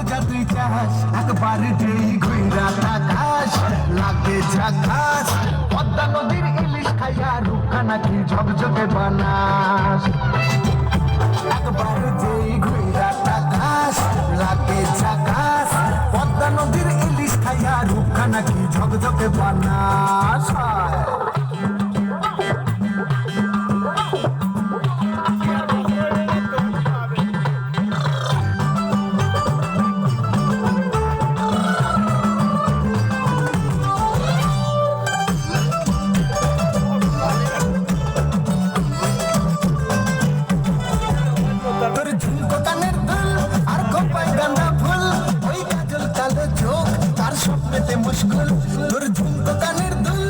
মজা তুই চাস একবার যেই ঘুইরা তাকাস লাগে ঝাকাস পদ্মা নদীর ইলিশ খাইয়া রুখা নাকি ঝকঝকে বানাস একবার যেই ঘুইরা তাকাস লাগে ঝাকাস পদ্মা নদীর ইলিশ খাইয়া রুখা নাকি ঝকঝকে বানাস মুশকুল তোর ঝুমকো কানের দুল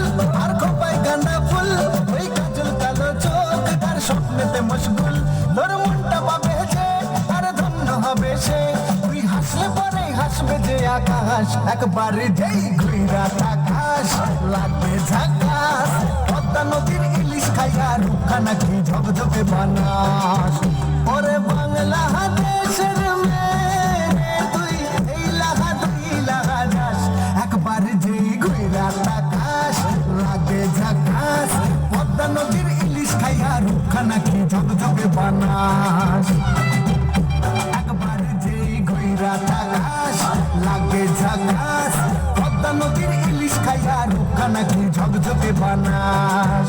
আর খোপায় গাঁদা ফুল ওই কাজল কালো চোখ তার স্বপ্নেতে মুশকুল তোর মনটা পাবে যে আর ধন্য হবে সে তুই হাসলে পরে হাসবে যে আকাশ একবার যেই ঘুইরা তাকাস লাগবে ঝাকাস পদ্মা নদীর ইলিশ খাইয়া রুখা নাকি ঝকঝকে বানাস ওরে বাংলা দেশের মেয়ে তুই এই লাহা দুই লাহা যাস একবার যেই ঘুইরা তাকাস লাগে ঝাকাস পদ্মা নদীর ইলিশ খাইয়া রুখা নাকি ঝকঝকে বানাস একবার যেই ঘুইরা তাকাস লাগে ঝাকাস পদ্মা নদীর ইলিশ খাইয়া রুখা নাকি ঝকঝকে বানাস